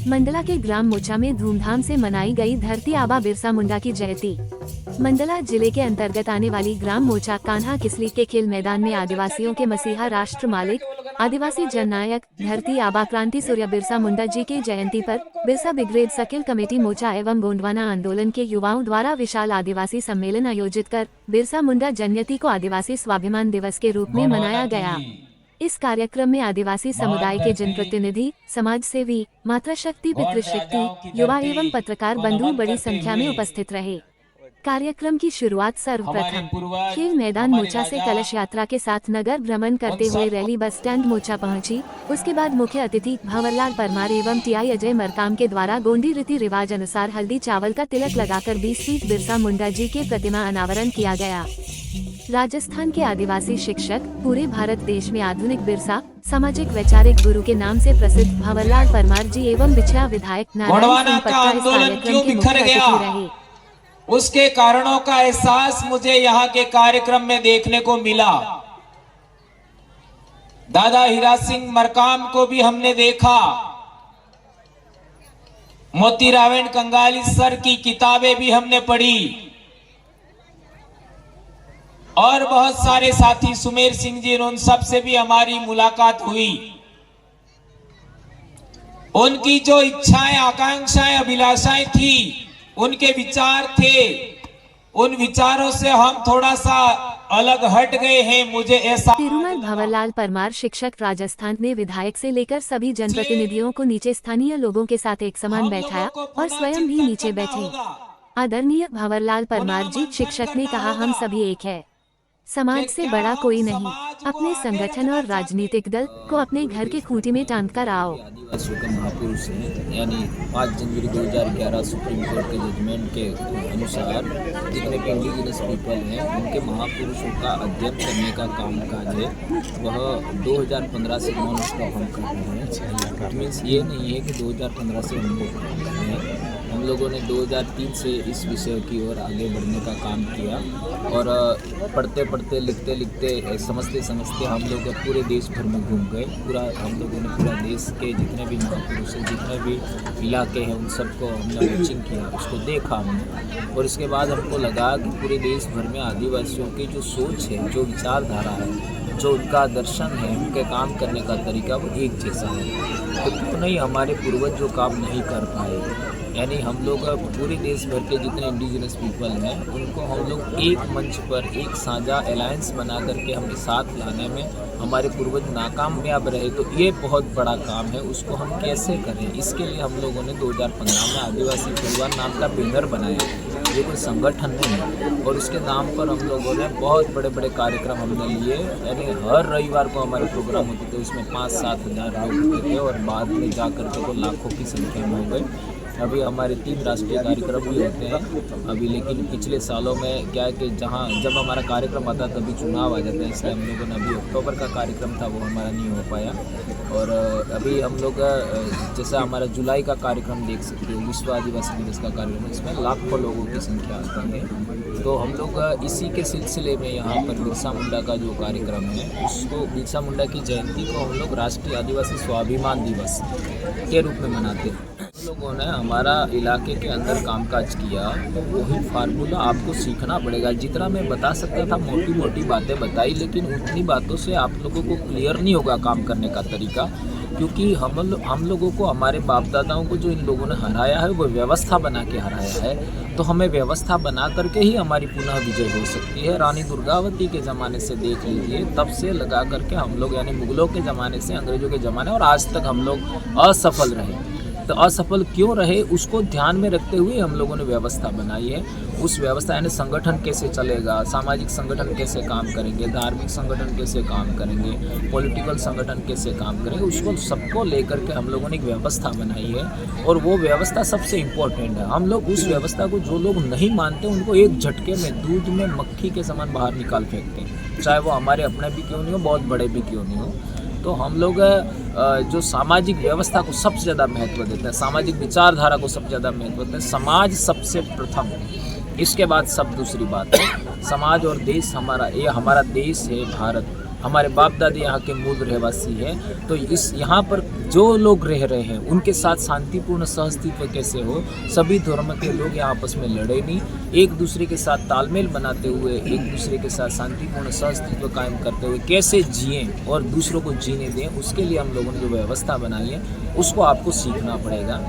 मंडला के ग्राम मोचा में धूमधाम से मनाई गई धरती आबा बिरसा मुंडा की जयंती। मंडला जिले के अंतर्गत आने वाली ग्राम मोचा कान्हा किसली के खेल मैदान में आदिवासियों के मसीहा राष्ट्र मालिक आदिवासी जननायक धरती आबा क्रांति सूर्य बिरसा मुंडा जी की जयंती पर Birsa brigade suckle committee mocha एवं गोंडवाना आंदोलन के युवाओं द्वारा विशाल आदिवासी सम्मेलन आयोजित कर बिरसा मुंडा जयंती को आदिवासी स्वाभिमान दिवस के रूप में मनाया गया। इस कार्यक्रम में आदिवासी समुदाय के जनप्रतिनिधि, समाज सेवी, मातृशक्ति, पितृशक्ति, युवा एवं पत्रकार बंधु बड़ी संख्या में उपस्थित रहे। कार्यक्रम की शुरुआत सर्वप्रथम खेल मैदान मोचा से कलश यात्रा के साथ नगर भ्रमण करते हुए रैली बस स्टैंड मोचा पहुंची। उसके बाद मुख्य अतिथि भंवरलाल परमार एवं टीआई अजय मरकाम के द्वारा गोंडी रीति रिवाज अनुसार हल्दी चावल का तिलक लगाकर 20 फीट बिरसा मुंडा जी के प्रतिमा अनावरण किया गया। राजस्थान के आदिवासी शिक्षक, पूरे भारत देश में आधुनिक बिरसा सामाजिक वैचारिक गुरु के नाम से प्रसिद्ध भंवरलाल परमार जी एवं बिछया विधायक नारायण सिंह पटका इस कार्यक्रम के मुख्य अतिथि रहे। उसके कारणों का एहसास मुझे यहाँ के कार्यक्रम में देखने को मिला। दादा हीरा सिंह मरकाम को भी हमने देखा। मोतीरावण कंगाली सर की किताबें भी हमने पढ़ी और बहुत सारे साथी सुमेर सिंह जी, उन सब से भी हमारी मुलाकात हुई। उनकी जो इच्छाएं, आकांक्षाएं, अभिलाषाएं थी, उनके विचार थे, उन विचारों से हम थोड़ा सा अलग हट गए हैं। मुझे ऐसा तिरुमल भंवरलाल परमार शिक्षक राजस्थान ने विधायक से लेकर सभी जनप्रतिनिधियों को नीचे स्थानीय लोगों के साथ एक समान बैठाया और स्वयं भी नीचे बैठे। आदरणीय भंवरलाल परमार जी शिक्षक ने कहा, हम सभी एक है, समाज से बड़ा कोई नहीं। अपने संगठन और राजनीतिक दल को अपने घर के खूंटी में टांग कर आओ। आदिवासियों के महापुरुष हैं, यानी 5 जनवरी 2011 सुप्रीम कोर्ट के जजमेंट के अनुसार जितने भी इंडिजिनस पीपल हैं उनके महापुरुषों का अध्ययन करने का काम काज है, वह 2015 से नॉन स्टॉप हम कर रहे हैं। मीन्स ये नहीं है कि 2015 से हम लोग कर रहे हैं। हम लोगों ने 2003 से इस विषय की ओर आगे बढ़ने का काम किया और पढ़ते पढ़ते, लिखते लिखते, समझते समझते हम लोग पूरे देश भर में घूम गए। हम लोगों ने पूरा देश के जितने भी महापुरुष हैं, जितने भी इलाके हैं, उन सबको हमने वॉचिंग किया, उसको देखा हमने। और इसके बाद हमको लगा कि पूरे देश भर में आदिवासियों की जो सोच है, जो विचारधारा है, जो उनका दर्शन है, उनके काम करने का तरीका वो एक जैसा है। तो क्यों नहीं हमारे पूर्वज जो काम नहीं कर पाए, यानी हम लोग पूरे देश भर के जितने इंडिजिनस पीपल हैं उनको हम लोग एक मंच पर एक साझा अलायंस बना करके हमें साथ लाने में हमारे पूर्वज नाकामयाब रहे। तो ये बहुत बड़ा काम है, उसको हम कैसे करें, इसके लिए हम लोगों ने 2015 में आदिवासी परिवार नाम का बैनर बनाया। ये कोई संगठन नहीं है और उसके नाम पर हम लोगों ने बहुत बड़े बड़े कार्यक्रम हमने लिए। यानी हर रविवार को हमारे प्रोग्राम होते थे, उसमें 5-7 हज़ार लोग होते थे और बाद में जा कर के वो लाखों की संख्या में हो गए। अभी हमारे 3 राष्ट्रीय कार्यक्रम भी होते हैं अभी, लेकिन पिछले सालों में क्या है कि जब हमारा कार्यक्रम आता तभी चुनाव आ जाता है, इसलिए हम लोगों ने अभी अक्टूबर का कार्यक्रम था वो हमारा नहीं हो पाया। और अभी हम लोग जैसा हमारा जुलाई का कार्यक्रम देख सकते हो, विश्व आदिवासी दिवस का कार्यक्रम, इसमें लाखों लोगों की संख्या आती है। तो हम लोग इसी के सिलसिले में यहाँ पर बिरसा मुंडा का जो कार्यक्रम है, उसको बिरसा मुंडा की जयंती को हम लोग राष्ट्रीय आदिवासी स्वाभिमान दिवस के रूप में मनाते हैं। लोगों ने हमारा इलाके के अंदर कामकाज किया, वही फार्मूला आपको सीखना पड़ेगा। जितना मैं बता सकता था मोटी मोटी बातें बताई, लेकिन उतनी बातों से आप लोगों को क्लियर नहीं होगा काम करने का तरीका, क्योंकि हम लोगों को, हमारे बाप दादाओं को जो इन लोगों ने हराया है वो व्यवस्था बना के हराया है। तो हमें व्यवस्था बना करके ही हमारी पुनः विजय हो सकती है। रानी दुर्गावती के ज़माने से देख लीजिए, तब से लगा करके हम लोग, यानी मुगलों के ज़माने से, अंग्रेज़ों के ज़माने और आज तक हम लोग असफल रहे। तो असफल क्यों रहे, उसको ध्यान में रखते हुए हम लोगों ने व्यवस्था बनाई है। उस व्यवस्था यानी संगठन कैसे चलेगा, सामाजिक संगठन कैसे काम करेंगे, धार्मिक संगठन कैसे काम करेंगे, पॉलिटिकल संगठन कैसे काम करेंगे, उसको सबको लेकर के हम लोगों ने एक व्यवस्था बनाई है। और वो व्यवस्था सबसे इम्पोर्टेंट है। हम लोग उस व्यवस्था को, जो लोग नहीं मानते उनको एक झटके में दूध में मक्खी के समान बाहर निकाल फेंकते हैं, चाहे वो हमारे अपने भी क्यों नहीं हो, बहुत बड़े भी क्यों नहीं हो। तो हम लोग जो सामाजिक व्यवस्था को सबसे ज़्यादा महत्व देते हैं, सामाजिक विचारधारा को सबसे ज़्यादा महत्व देते हैं। समाज सबसे प्रथम, इसके बाद सब दूसरी बात है। समाज और देश हमारा, ये हमारा देश है भारत, हमारे बाप दादा यहाँ के मूल रहवासी हैं, तो इस यहाँ पर जो लोग रह रहे हैं उनके साथ शांतिपूर्ण सहअस्तित्व कैसे हो, सभी धर्म के लोग यहाँ आपस में लड़े नहीं, एक दूसरे के साथ तालमेल बनाते हुए एक दूसरे के साथ शांतिपूर्ण सहअस्तित्व कायम करते हुए कैसे जिएं और दूसरों को जीने दें, उसके लिए हम लोगों ने जो व्यवस्था बनाई है उसको आपको सीखना पड़ेगा।